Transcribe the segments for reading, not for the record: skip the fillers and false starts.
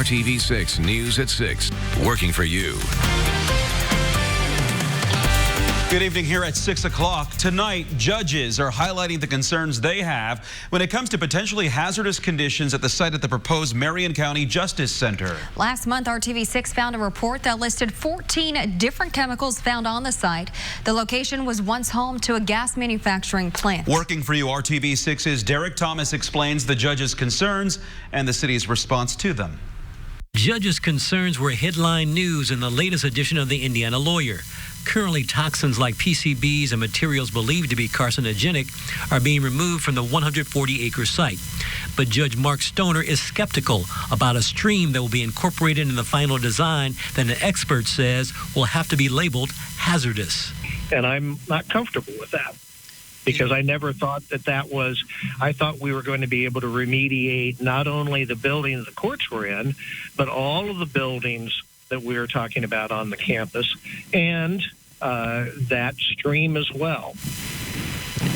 RTV6 News at 6. Working for you. Good evening here at 6 o'clock. Tonight, judges are highlighting the concerns they have when it comes to potentially hazardous conditions at the site of the proposed Marion County Justice Center. Last month, RTV6 found a report that listed 14 different chemicals found on the site. The location was once home to a gas manufacturing plant. Working for you, RTV6's Derek Thomas explains the judges' concerns and the city's response to them. Judges' concerns were headline news in the latest edition of the Indiana Lawyer. Currently, toxins like PCBs and materials believed to be carcinogenic are being removed from the 140-acre site. But Judge Mark Stoner is skeptical about a stream that will be incorporated in the final design that an expert says will have to be labeled hazardous. And I'm not comfortable with that, because I never thought that was, I thought we were going to be able to remediate not only the buildings the courts were in, but all of the buildings that we were talking about on the campus, and that stream as well.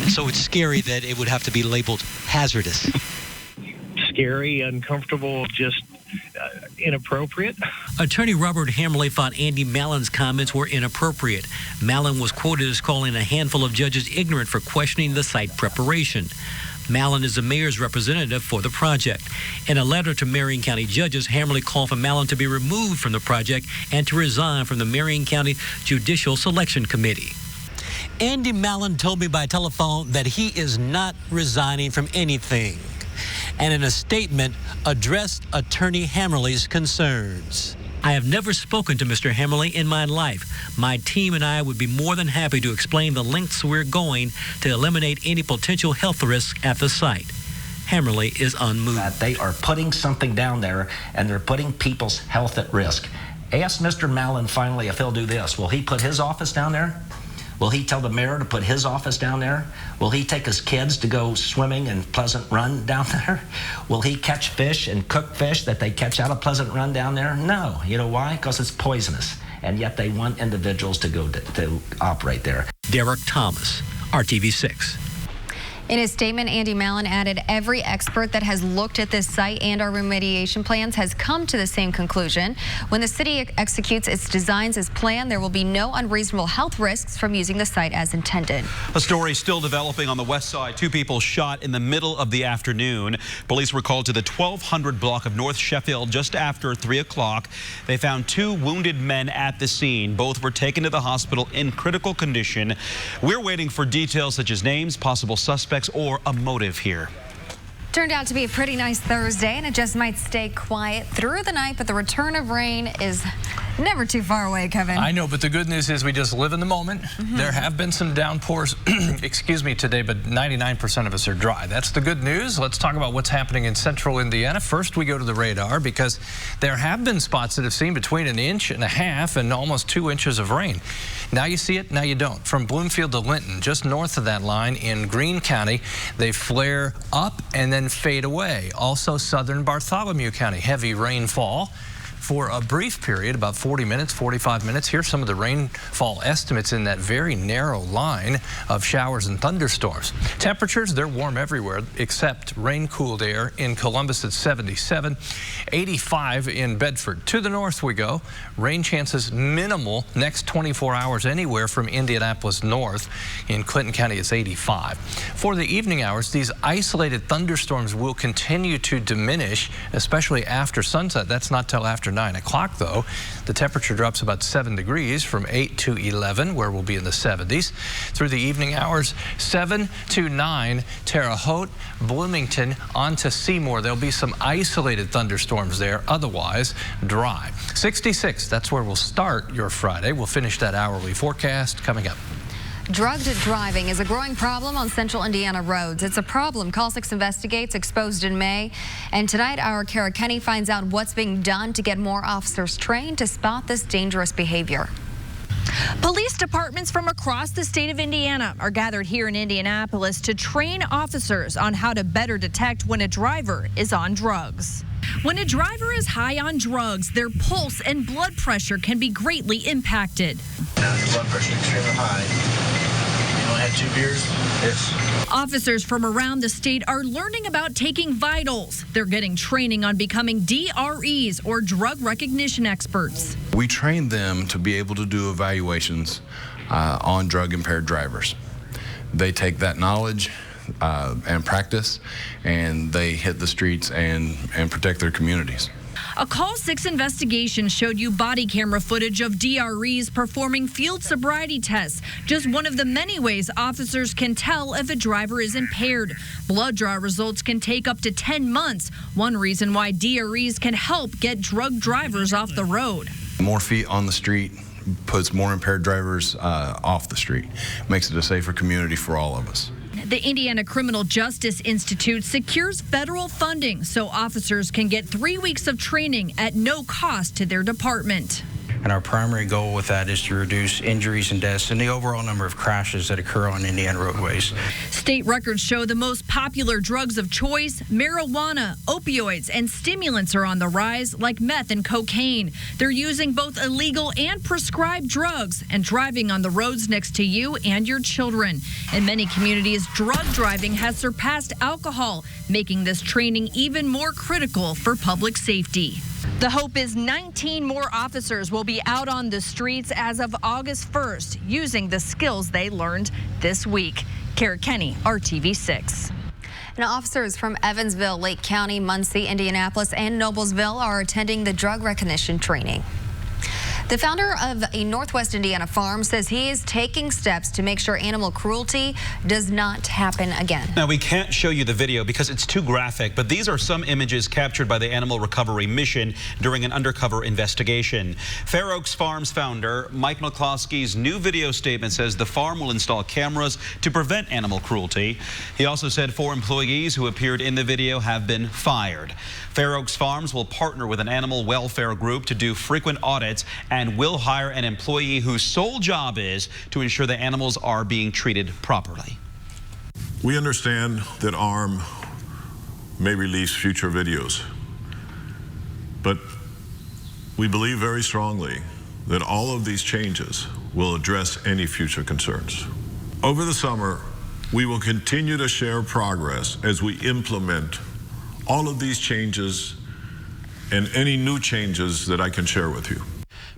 So it's scary that it would have to be labeled hazardous. Scary, uncomfortable, just inappropriate. Attorney Robert Hammerly thought Andy Mallon's comments were inappropriate. Mallon was quoted as calling a handful of judges ignorant for questioning the site preparation. Mallon is the mayor's representative for the project. In a letter to Marion County judges, Hammerly called for Mallon to be removed from the project and to resign from the Marion County Judicial Selection Committee. Andy Mallon told me by telephone that he is not resigning from anything, and in a statement addressed Attorney Hammerly's concerns. I have never spoken to Mr. Hammerly in my life. My team and I would be more than happy to explain the lengths we're going to eliminate any potential health risks at the site. Hammerly is unmoved. That they are putting something down there, and they're putting people's health at risk. Ask Mr. Mallon finally if he'll do this. Will he put his office down there? Will he tell the mayor to put his office down there? Will he take his kids to go swimming in Pleasant Run down there? Will he catch fish and cook fish that they catch out of Pleasant Run down there? No. You know why? Because it's poisonous. And yet they want individuals to go to operate there. Derek Thomas, RTV6. In his statement, Andy Mallon added, every expert that has looked at this site and our remediation plans has come to the same conclusion. When the city executes its designs as planned, there will be no unreasonable health risks from using the site as intended. A story still developing on the west side. 2 people shot in the middle of the afternoon. Police were called to the 1200 block of North Sheffield just after 3 o'clock. They found 2 wounded men at the scene. Both were taken to the hospital in critical condition. We're waiting for details such as names, possible suspects, or a motive here. Turned out to be a pretty nice Thursday, and it just might stay quiet through the night, but the return of rain is never too far away, Kevin. I know, but the good news is we just live in the moment. There have been some downpours, excuse me, today, but 99% of us are dry. That's the good news. Let's talk about what's happening in central Indiana. First, we go to the radar because there have been spots that have seen between 1.5 inches and almost 2 inches of rain. Now you see it, now you don't. From Bloomfield to Linton, just north of that line in Greene County, they flare up and then fade away. Also southern Bartholomew County, heavy rainfall for a brief period, about 40 minutes, 45 minutes. Here's some of the rainfall estimates in that very narrow line of showers and thunderstorms. Temperatures, they're warm everywhere except rain-cooled air in Columbus at 77, 85 in Bedford. To the north we go. Rain chances minimal next 24 hours anywhere from Indianapolis north. In Clinton County, it's 85. For the evening hours, these isolated thunderstorms will continue to diminish, especially after sunset. That's not till after 9 o'clock, though. The temperature drops about 7 degrees from 8 to 11, where we'll be in the 70s. Through the evening hours, 7 to 9, Terre Haute, Bloomington, on to Seymour. There'll be some isolated thunderstorms there, otherwise dry. 66, that's where we'll start your Friday. We'll finish that hourly forecast coming up. Drugged driving is a growing problem on central Indiana roads. It's a problem Call 6 investigates, exposed in May. And tonight, our Kara Kenny finds out what's being done to get more officers trained to spot this dangerous behavior. Police departments from across the state of Indiana are gathered here in Indianapolis to train officers on how to better detect when a driver is on drugs. When a driver is high on drugs, their pulse and blood pressure can be greatly impacted. Now your blood pressure is extremely high. You don't had 2 beers? Yes. Officers from around the state are learning about taking vitals. They're getting training on becoming DREs, or drug recognition experts. We train them to be able to do evaluations on drug-impaired drivers. They take that knowledge and practice, and they hit the streets and protect their communities. A Call 6 investigation showed you body camera footage of DREs performing field sobriety tests. Just one of the many ways officers can tell if a driver is impaired. Blood draw results can take up to 10 months. One reason why DREs can help get drug drivers off the road. More feet on the street puts more impaired drivers off the street. Makes it a safer community for all of us. The Indiana Criminal Justice Institute secures federal funding so officers can get 3 weeks of training at no cost to their department. And our primary goal with that is to reduce injuries and deaths and the overall number of crashes that occur on Indiana roadways. State records show the most popular drugs of choice, marijuana, opioids, and stimulants are on the rise, like meth and cocaine. They're using both illegal and prescribed drugs and driving on the roads next to you and your children. In many communities, drug driving has surpassed alcohol, making this training even more critical for public safety. The hope is 19 more officers will be out on the streets as of August 1st, using the skills they learned this week. Kara Kenny, RTV6. Now, officers from Evansville, Lake County, Muncie, Indianapolis, and Noblesville are attending the drug recognition training. The founder of a Northwest Indiana farm says he is taking steps to make sure animal cruelty does not happen again. Now, we can't show you the video because it's too graphic, but these are some images captured by the Animal Recovery Mission during an undercover investigation. Fair Oaks Farms founder Mike McCloskey's new video statement says the farm will install cameras to prevent animal cruelty. He also said 4 employees who appeared in the video have been fired. Fair Oaks Farms will partner with an animal welfare group to do frequent audits and will hire an employee whose sole job is to ensure the animals are being treated properly. We understand that ARM may release future videos, but we believe very strongly that all of these changes will address any future concerns. Over the summer, we will continue to share progress as we implement all of these changes and any new changes that I can share with you.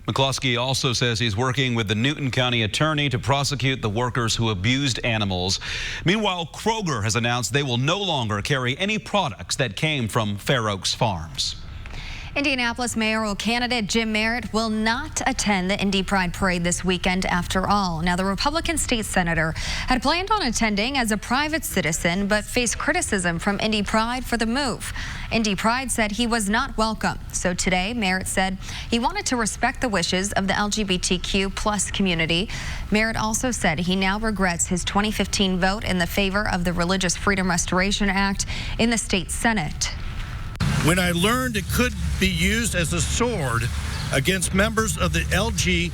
McCloskey also says he's working with the Newton County attorney to prosecute the workers who abused animals. Meanwhile, Kroger has announced they will no longer carry any products that came from Fair Oaks Farms. Indianapolis mayoral candidate Jim Merritt will not attend the Indy Pride Parade this weekend after all. Now, the Republican state senator had planned on attending as a private citizen, but faced criticism from Indy Pride for the move. Indy Pride said he was not welcome. So today, Merritt said he wanted to respect the wishes of the LGBTQ+ community. Merritt also said he now regrets his 2015 vote in the favor of the Religious Freedom Restoration Act in the state Senate. When I learned it could be used as a sword against members of the LGBTQ+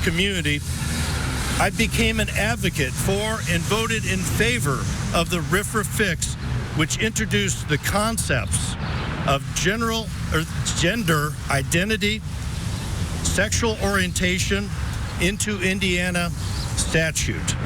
community, I became an advocate for and voted in favor of the RFRA fix, which introduced the concepts of gender identity, sexual orientation into Indiana statute.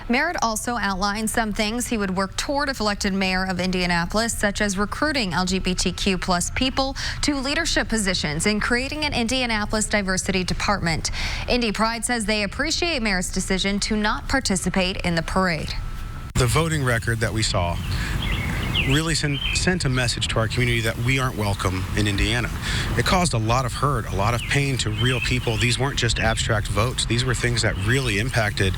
Merritt also outlined some things he would work toward if elected mayor of Indianapolis, such as recruiting LGBTQ+ people to leadership positions and creating an Indianapolis diversity department. Indy Pride says they appreciate Merritt's decision to not participate in the parade. The voting record that we saw really sent a message to our community that we aren't welcome in Indiana. It caused a lot of hurt, a lot of pain to real people. These weren't just abstract votes. These were things that really impacted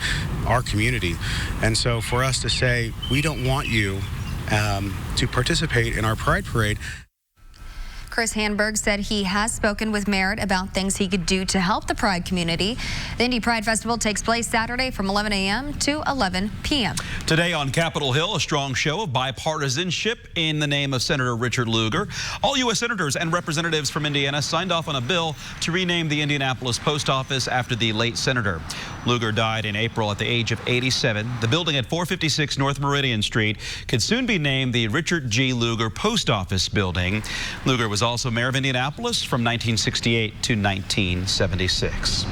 our community. And so for us to say, we don't want you to participate in our Pride Parade. Chris Hanberg said he has spoken with Merritt about things he could do to help the Pride community. The Indy Pride Festival takes place Saturday from 11 a.m. to 11 p.m. Today on Capitol Hill, a strong show of bipartisanship in the name of Senator Richard Lugar. All U.S. senators and representatives from Indiana signed off on a bill to rename the Indianapolis Post Office after the late senator. Lugar died in April at the age of 87. The building at 456 North Meridian Street could soon be named the Richard G. Lugar Post Office Building. Lugar was also mayor of Indianapolis from 1968 to 1976.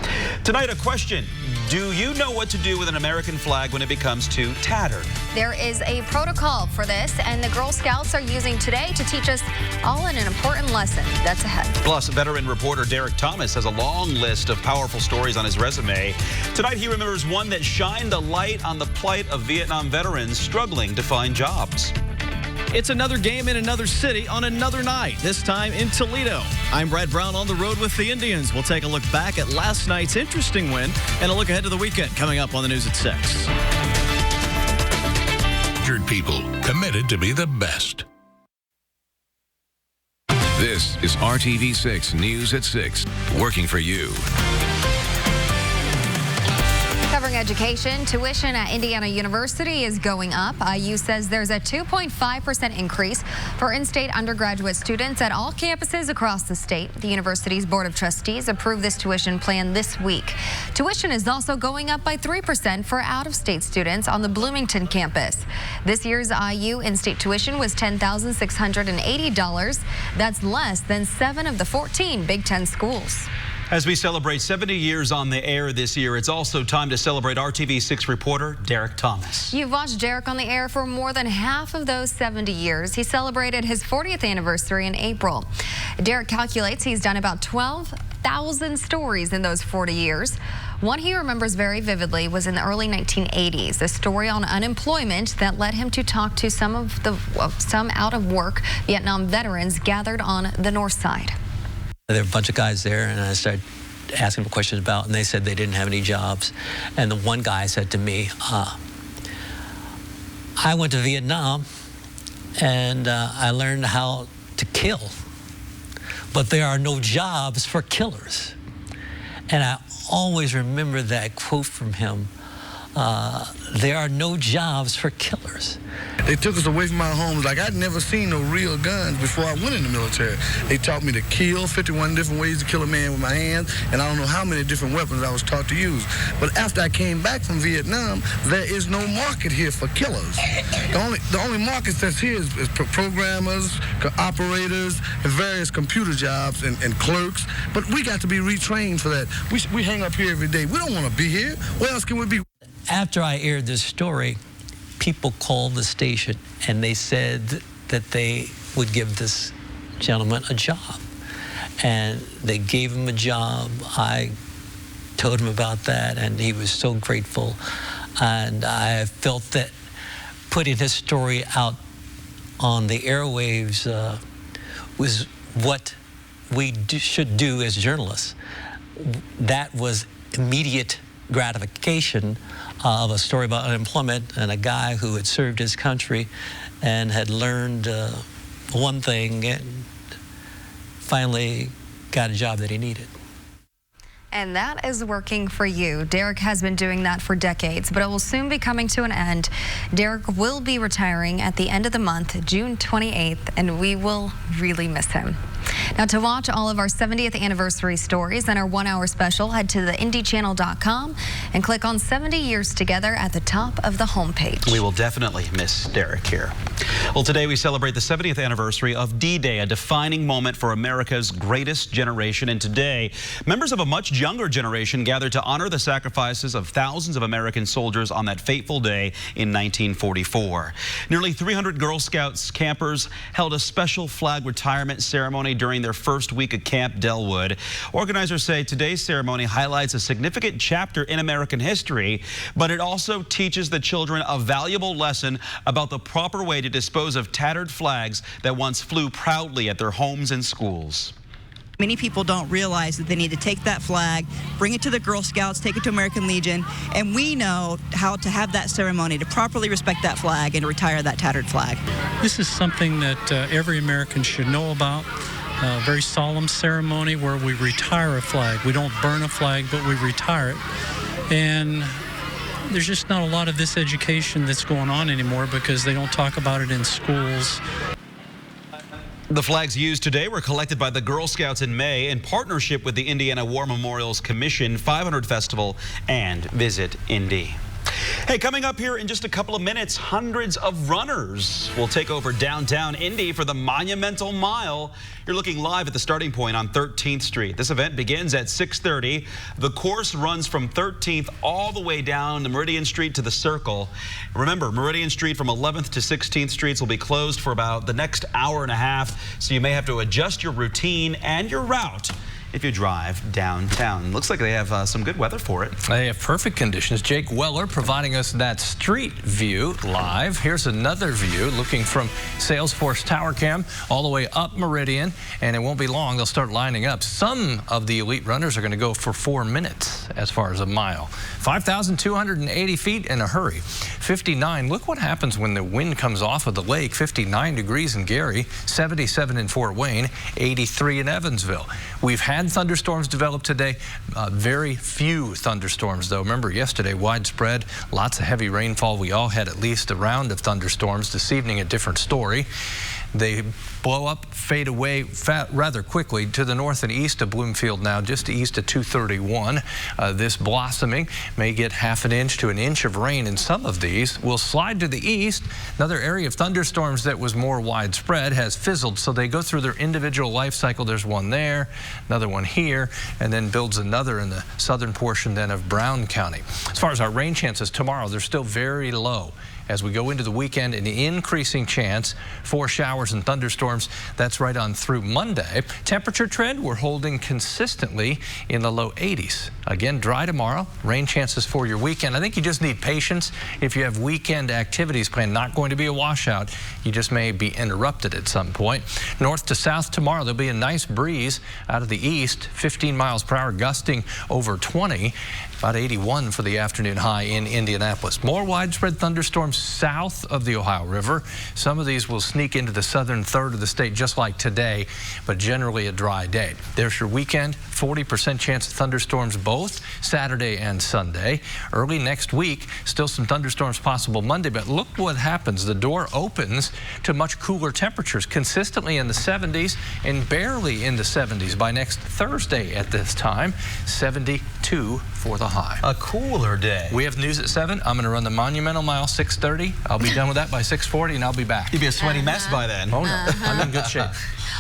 Tonight, a question. Do you know what to do with an American flag when it becomes too tattered? There is a protocol for this, and the Girl Scouts are using today to teach us all in an important lesson. That's ahead. Plus, veteran reporter Derek Thomas has a long list of powerful stories on his resume. Tonight, he remembers one that shined a light on the plight of Vietnam veterans struggling to find jobs. It's another game in another city on another night, this time in Toledo. I'm Brad Brown on the road with the Indians. We'll take a look back at last night's interesting win and a look ahead to the weekend coming up on the news at 6. People committed to be the best. This is RTV6 News at 6, working for you. Covering education, tuition at Indiana University is going up. IU says there's a 2.5% increase for in-state undergraduate students at all campuses across the state. The university's Board of Trustees approved this tuition plan this week. Tuition is also going up by 3% for out-of-state students on the Bloomington campus. This year's IU in-state tuition was $10,680. That's less than 7 of the 14 Big Ten schools. As we celebrate 70 years on the air this year, it's also time to celebrate RTV6 reporter Derek Thomas. You've watched Derek on the air for more than half of those 70 years. He celebrated his 40th anniversary in April. Derek calculates he's done about 12,000 stories in those 40 years. One he remembers very vividly was in the early 1980s, a story on unemployment that led him to talk to some out-of-work Vietnam veterans gathered on the north side. There were a bunch of guys there, and I started asking them questions about, and they said they didn't have any jobs. And the one guy said to me, I went to Vietnam, and I learned how to kill, but there are no jobs for killers. And I always remember that quote from him, there are no jobs for killers. They took us away from our homes. Like, I'd never seen no real guns before I went in the military. They taught me to kill, 51 different ways to kill a man with my hands, and I don't know how many different weapons I was taught to use. But after I came back from Vietnam, there is no market here for killers. The only market that's here is programmers, operators, and various computer jobs and clerks. But we got to be retrained for that. We hang up here every day. We don't want to be here. Where else can we be? After I aired this story, people called the station and they said that they would give this gentleman a job. And they gave him a job. I told him about that, and he was so grateful. And I felt that putting his story out on the airwaves was what we should do as journalists. That was immediate gratification of a story about unemployment and a guy who had served his country and had learned one thing and finally got a job that he needed. And that is working for you. Derek has been doing that for decades, but it will soon be coming to an end. Derek will be retiring at the end of the month, June 28th, and we will really miss him. Now, to watch all of our 70th anniversary stories and our 1-hour special, head to theindychannel.com and click on 70 Years Together at the top of the homepage. We will definitely miss Derek here. Well, today we celebrate the 70th anniversary of D-Day, a defining moment for America's greatest generation. And today, members of a much younger generation gathered to honor the sacrifices of thousands of American soldiers on that fateful day in 1944. Nearly 300 Girl Scouts campers held a special flag retirement ceremony during their first week at Camp Delwood. Organizers say today's ceremony highlights a significant chapter in American history, but it also teaches the children a valuable lesson about the proper way to dispose of tattered flags that once flew proudly at their homes and schools. Many people don't realize that they need to take that flag, bring it to the Girl Scouts, take it to American Legion, and we know how to have that ceremony to properly respect that flag and retire that tattered flag. This is something that every American should know about. A very solemn ceremony where we retire a flag. We don't burn a flag, but we retire it. And there's just not a lot of this education that's going on anymore because they don't talk about it in schools. The flags used today were collected by the Girl Scouts in May in partnership with the Indiana War Memorials Commission, 500 Festival, and Visit Indy. Hey, coming up here in just a couple of minutes, hundreds of runners will take over downtown Indy for the Monumental Mile. You're looking live at the starting point on 13th Street. This event begins at 6:30. The course runs from 13th all the way down the Meridian Street to the Circle. Remember, Meridian Street from 11th to 16th Streets will be closed for about the next hour and a half, so you may have to adjust your routine and your route if you drive downtown. Looks like they have some good weather for it. They have perfect conditions. Jake Weller providing us that street view live. Here's another view looking from Salesforce Tower Cam all the way up Meridian, and it won't be long. They'll start lining up. Some of the elite runners are going to go for 4 minutes as far as a mile. 5,280 feet in a hurry. 59. Look what happens when the wind comes off of the lake. 59 degrees in Gary, 77 in Fort Wayne, 83 in Evansville. We've had thunderstorms develop today. Very few thunderstorms, though. Remember, yesterday, widespread, lots of heavy rainfall. We all had at least a round of thunderstorms. This evening, a different story. They blow up, fade away rather quickly to the north and east of Bloomfield now, just east of 231. This blossoming may get half an inch to an inch of rain in some of these. Will slide to the east. Another area of thunderstorms that was more widespread has fizzled, so they go through their individual life cycle. There's one there, another one here, and then builds another in the southern portion then of Brown County. As far as our rain chances tomorrow, they're still very low. As we go into the weekend, an increasing chance for showers and thunderstorms. That's right on through Monday. Temperature trend, we're holding consistently in the low 80s. Again, dry tomorrow. Rain chances for your weekend. I think you just need patience if you have weekend activities planned. Not going to be a washout. You just may be interrupted at some point. North to south tomorrow, there'll be a nice breeze out of the east. 15 miles per hour, gusting over 20. About 81 for the afternoon high in Indianapolis. More widespread thunderstorms south of the Ohio River. Some of these will sneak into the southern third of the state just like today, but generally a dry day. There's your weekend. 40% chance of thunderstorms both Saturday and Sunday. Early next week, still some thunderstorms possible Monday, but look what happens. The door opens to much cooler temperatures, consistently in the 70s and barely in the 70s by next Thursday at this time. 72 for the high. A cooler day. We have news at 7. I'm going to run the Monumental Mile 6:30. I'll be done with that by 6:40, and I'll be back. You'd be a sweaty mess by then. Oh, no. I'm in good shape.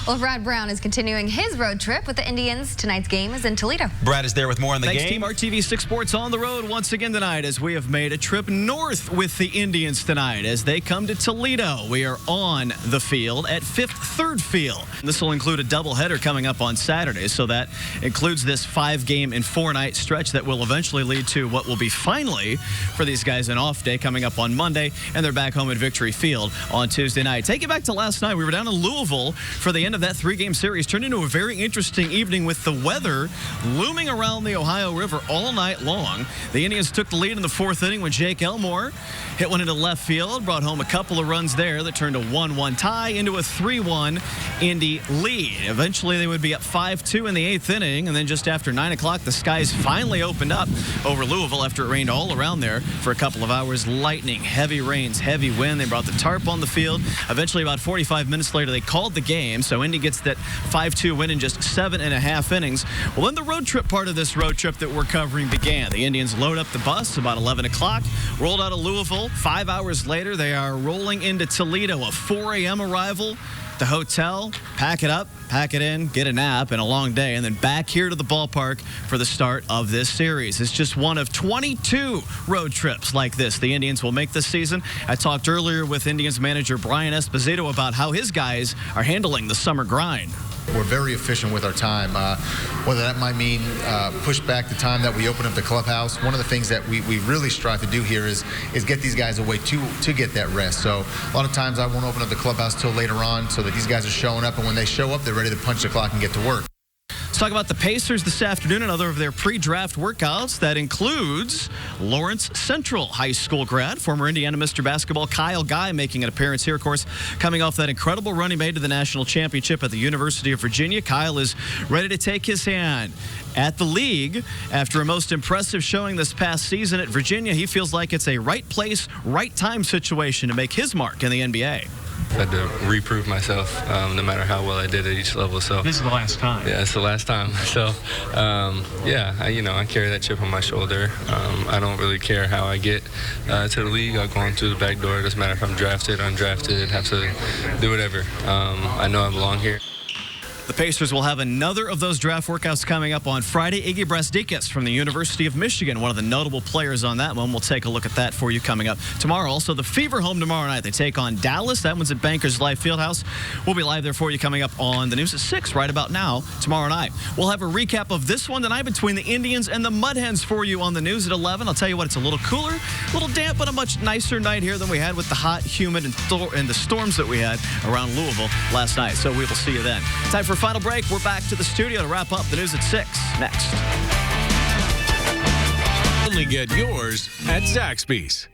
Well, Brad Brown is continuing his road trip with the Indians. Tonight's game is in Toledo. Brad is there with more on the Thanks, game. Team RTV6 Sports on the road once again tonight as we have made a trip north with the Indians tonight as they come to Toledo. We are on the field at Fifth Third Field. This will include a doubleheader coming up on Saturday, so that includes this 5-game and 4-night stretch that will eventually lead to what will be finally for these guys an off day coming up on Monday, and they're back home at Victory Field on Tuesday night. Take it back to last night. We were down in Louisville for the end of that 3-game series. Turned into a very interesting evening with the weather looming around the Ohio River all night long. The Indians took the lead in the 4th inning when Jake Elmore hit one into left field, brought home a couple of runs there that turned a 1-1 tie into a 3-1 Indy lead. Eventually they would be up 5-2 in the 8th inning, and then just after 9 o'clock the skies finally opened up over Louisville after it rained all around there for a couple of hours. Lightning, heavy rains, heavy wind. They brought the tarp on the field. Eventually about 45 minutes later they called the game, so Indy gets that 5-2 win in just 7.5 innings. Well, then the road trip part of this road trip that we're covering began. The Indians load up the bus about 11 o'clock, rolled out of Louisville. 5 hours later, they are rolling into Toledo, a 4 a.m. arrival. The hotel, pack it up, pack it in, get a nap and a long day, and then back here to the ballpark for the start of this series. It's just one of 22 road trips like this the Indians will make this season. I talked earlier with Indians manager Brian Esposito about how his guys are handling the summer grind. We're very efficient with our time, whether that might mean push back the time that we open up the clubhouse. One of the things that we really strive to do here is get these guys away to get that rest. So a lot of times I won't open up the clubhouse till later on so that these guys are showing up, and when they show up, they're ready to punch the clock and get to work. Let's talk about the Pacers this afternoon, another of their pre-draft workouts. That includes Lawrence Central High School grad, former Indiana Mr. Basketball Kyle Guy making an appearance here, of course, coming off that incredible run he made to the national championship at the University of Virginia. Kyle is ready to take his hand at the league after a most impressive showing this past season at Virginia. He feels like it's a right place, right time situation to make his mark in the NBA. I had to reprove myself, no matter how well I did at each level. So this is the last time. Yeah, it's the last time. So yeah, I carry that chip on my shoulder. I don't really care how I get to the league. I'll go on through the back door. It doesn't matter if I'm drafted, undrafted, have to do whatever. I know I belong here. The Pacers will have another of those draft workouts coming up on Friday. Iggy Brasdikis from the University of Michigan, one of the notable players on that one. We'll take a look at that for you coming up tomorrow. Also, the Fever home tomorrow night. They take on Dallas. That one's at Bankers Life Fieldhouse. We'll be live there for you coming up on the news at 6 right about now tomorrow night. We'll have a recap of this one tonight between the Indians and the Mud Hens for you on the news at 11. I'll tell you what, it's a little cooler, a little damp, but a much nicer night here than we had with the hot, humid, and the storms that we had around Louisville last night. So we will see you then. Time for a final break. We're back to the studio to wrap up the news at 6 next. Only get yours at Zaxby's.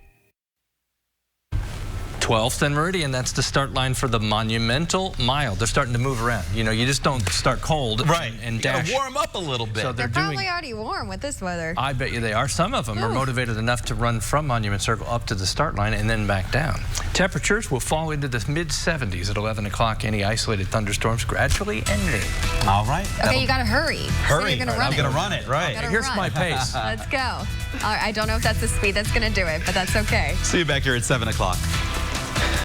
12th and Meridian, that's the start line for the Monumental Mile. They're starting to move around. You just don't start cold and dash. Warm up a little bit. So They're probably already warm with this weather. I bet you they are. Some of them are motivated enough to run from Monument Circle up to the start line and then back down. Temperatures will fall into the mid-70s at 11 o'clock. Any isolated thunderstorms gradually ending. All right. Okay, you got to hurry. Hurry. You're gonna run I'm going to run it, right. Here's my pace. Let's go. I don't know if that's the speed that's going to do it, but that's okay. See you back here at 7 o'clock.